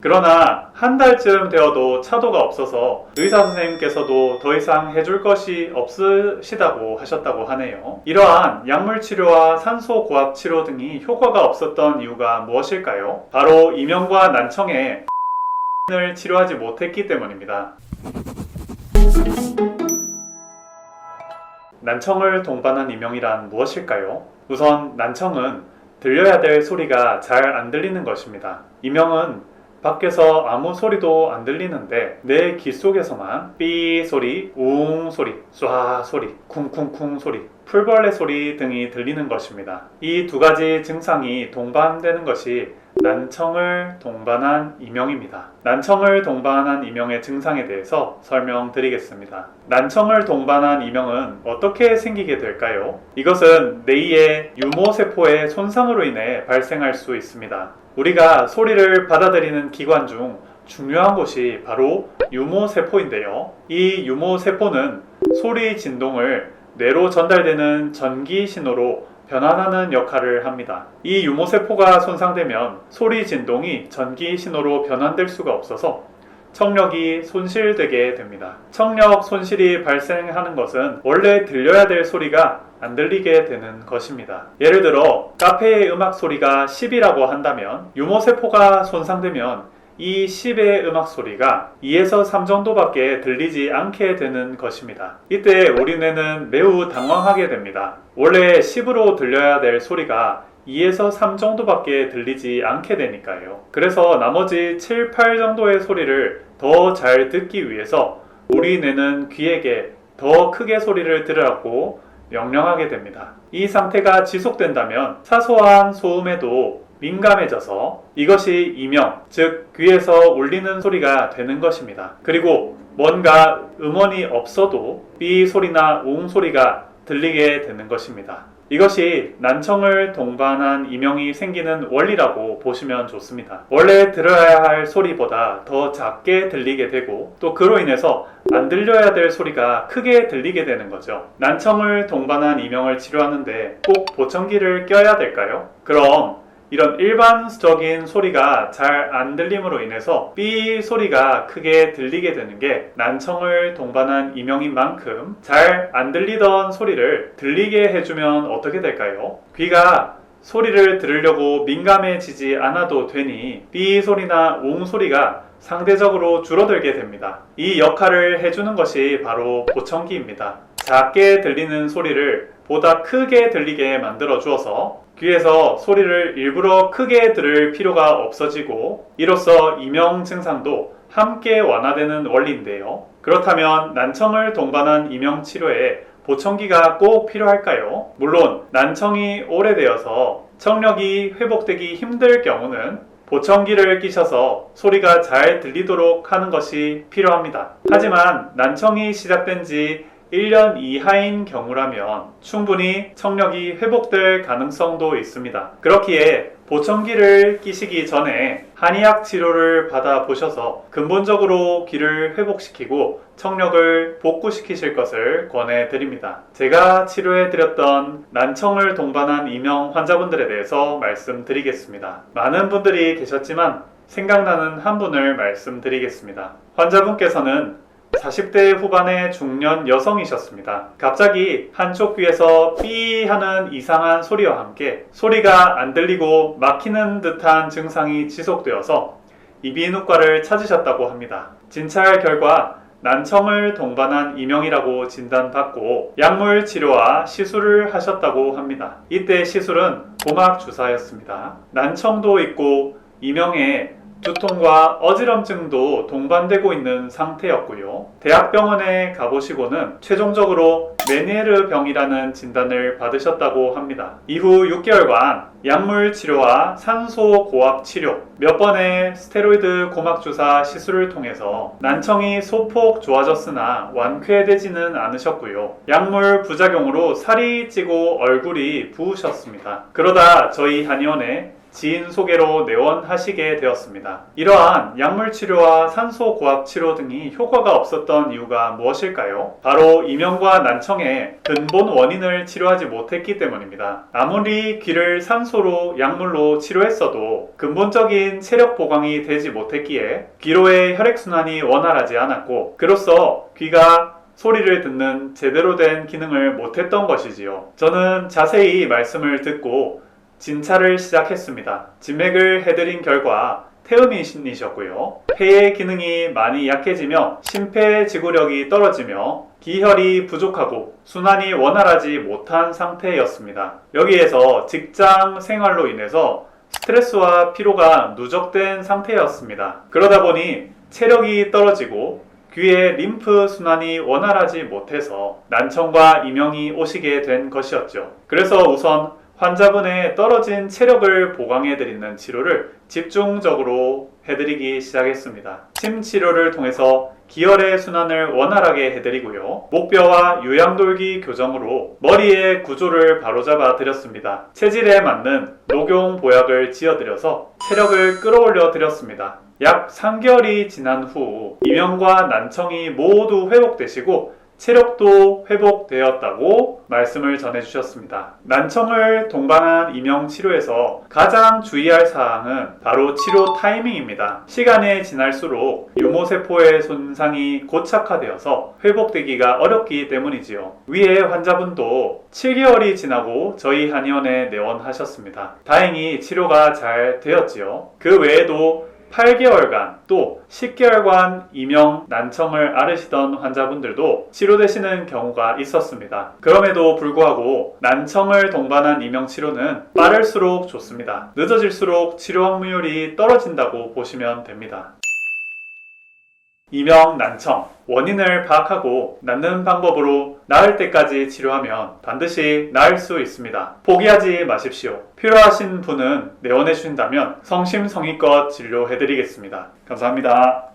그러나 한 달쯤 되어도 차도가 없어서 의사 선생님께서도 더 이상 해줄 것이 없으시다고 하셨다고 하네요. 이러한 약물 치료와 산소 고압 치료 등이 효과가 없었던 이유가 무엇일까요? 바로 이명과 난청에 을 치료하지 못했기 때문입니다. 난청을 동반한 이명이란 무엇일까요? 우선 난청은 들려야 될 소리가 잘 안 들리는 것입니다. 이명은 밖에서 아무 소리도 안 들리는데 내 귀 속에서만 삐 소리, 웅 소리, 쏴 소리, 쿵쿵쿵 소리, 풀벌레 소리 등이 들리는 것입니다. 이 두 가지 증상이 동반되는 것이 난청을 동반한 이명입니다. 난청을 동반한 이명의 증상에 대해서 설명드리겠습니다. 난청을 동반한 이명은 어떻게 생기게 될까요? 이것은 뇌의 유모세포의 손상으로 인해 발생할 수 있습니다. 우리가 소리를 받아들이는 기관 중 중요한 곳이 바로 유모세포인데요. 이 유모세포는 소리 진동을 뇌로 전달되는 전기 신호로 변환하는 역할을 합니다. 이 유모세포가 손상되면 소리 진동이 전기 신호로 변환될 수가 없어서 청력이 손실되게 됩니다. 청력 손실이 발생하는 것은 원래 들려야 될 소리가 안 들리게 되는 것입니다. 예를 들어 카페의 음악 소리가 10이라고 한다면 유모세포가 손상되면 이 10의 음악 소리가 2에서 3 정도밖에 들리지 않게 되는 것입니다. 이때 우리 뇌는 매우 당황하게 됩니다. 원래 10으로 들려야 될 소리가 2에서 3 정도밖에 들리지 않게 되니까요. 그래서 나머지 7, 8 정도의 소리를 더 잘 듣기 위해서 우리 뇌는 귀에게 더 크게 소리를 들으라고 명령하게 됩니다. 이 상태가 지속된다면 사소한 소음에도 민감해져서 이것이 이명, 즉 귀에서 울리는 소리가 되는 것입니다. 그리고 뭔가 음원이 없어도 삐 소리나 웅 소리가 들리게 되는 것입니다. 이것이 난청을 동반한 이명이 생기는 원리라고 보시면 좋습니다. 원래 들어야 할 소리보다 더 작게 들리게 되고 또 그로 인해서 안 들려야 될 소리가 크게 들리게 되는 거죠. 난청을 동반한 이명을 치료하는데 꼭 보청기를 껴야 될까요? 그럼 이런 일반적인 소리가 잘 안 들림으로 인해서 삐 소리가 크게 들리게 되는 게 난청을 동반한 이명인 만큼 잘 안 들리던 소리를 들리게 해주면 어떻게 될까요? 귀가 소리를 들으려고 민감해지지 않아도 되니 삐 소리나 웅 소리가 상대적으로 줄어들게 됩니다. 이 역할을 해주는 것이 바로 보청기입니다. 작게 들리는 소리를 보다 크게 들리게 만들어 주어서 귀에서 소리를 일부러 크게 들을 필요가 없어지고 이로써 이명 증상도 함께 완화되는 원리인데요. 그렇다면 난청을 동반한 이명 치료에 보청기가 꼭 필요할까요? 물론 난청이 오래되어서 청력이 회복되기 힘들 경우는 보청기를 끼셔서 소리가 잘 들리도록 하는 것이 필요합니다. 하지만 난청이 시작된 지 1년 이하인 경우라면 충분히 청력이 회복될 가능성도 있습니다. 그렇기에 보청기를 끼시기 전에 한의학 치료를 받아보셔서 근본적으로 귀를 회복시키고 청력을 복구시키실 것을 권해드립니다. 제가 치료해드렸던 난청을 동반한 이명 환자분들에 대해서 말씀드리겠습니다. 많은 분들이 계셨지만 생각나는 한 분을 말씀드리겠습니다. 환자분께서는 40대 후반의 중년 여성이셨습니다. 갑자기 한쪽 귀에서 삐 하는 이상한 소리와 함께 소리가 안 들리고 막히는 듯한 증상이 지속되어서 이비인후과를 찾으셨다고 합니다. 진찰 결과 난청을 동반한 이명이라고 진단받고 약물 치료와 시술을 하셨다고 합니다. 이때 시술은 고막 주사였습니다. 난청도 있고 이명에 두통과 어지럼증도 동반되고 있는 상태였고요. 대학병원에 가보시고는 최종적으로 메니에르 병이라는 진단을 받으셨다고 합니다. 이후 6개월간 약물 치료와 산소 고압 치료, 몇 번의 스테로이드 고막주사 시술을 통해서 난청이 소폭 좋아졌으나 완쾌되지는 않으셨고요. 약물 부작용으로 살이 찌고 얼굴이 부으셨습니다. 그러다 저희 한의원에 지인 소개로 내원하시게 되었습니다. 이러한 약물 치료와 산소 고압 치료 등이 효과가 없었던 이유가 무엇일까요? 바로 이명과 난청의 근본 원인을 치료하지 못했기 때문입니다. 아무리 귀를 산소로 약물로 치료했어도 근본적인 체력 보강이 되지 못했기에 귀로의 혈액순환이 원활하지 않았고, 그로써 귀가 소리를 듣는 제대로 된 기능을 못했던 것이지요. 저는 자세히 말씀을 듣고 진찰을 시작했습니다. 진맥을 해드린 결과 태음인이셨고요. 폐의 기능이 많이 약해지며 심폐지구력이 떨어지며 기혈이 부족하고 순환이 원활하지 못한 상태였습니다. 여기에서 직장 생활로 인해서 스트레스와 피로가 누적된 상태였습니다. 그러다 보니 체력이 떨어지고 귀의 림프 순환이 원활하지 못해서 난청과 이명이 오시게 된 것이었죠. 그래서 우선 환자분의 떨어진 체력을 보강해드리는 치료를 집중적으로 해드리기 시작했습니다. 침 치료를 통해서 기혈의 순환을 원활하게 해드리고요. 목뼈와 유양돌기 교정으로 머리의 구조를 바로잡아 드렸습니다. 체질에 맞는 녹용 보약을 지어드려서 체력을 끌어올려 드렸습니다. 약 3개월이 지난 후 이명과 난청이 모두 회복되시고 체력도 회복되었다고 말씀을 전해주셨습니다. 난청을 동반한 이명 치료에서 가장 주의할 사항은 바로 치료 타이밍입니다. 시간이 지날수록 유모세포의 손상이 고착화되어서 회복되기가 어렵기 때문이지요. 위에 환자분도 7개월이 지나고 저희 한의원에 내원하셨습니다. 다행히 치료가 잘 되었지요. 그 외에도 8개월간 또 10개월간 이명, 난청을 앓으시던 환자분들도 치료되시는 경우가 있었습니다. 그럼에도 불구하고 난청을 동반한 이명 치료는 빠를수록 좋습니다. 늦어질수록 치료 확률이 떨어진다고 보시면 됩니다. 이명, 난청, 원인을 파악하고 낫는 방법으로 나을 때까지 치료하면 반드시 나을 수 있습니다. 포기하지 마십시오. 필요하신 분은 내원해 주신다면 성심성의껏 진료해 드리겠습니다. 감사합니다.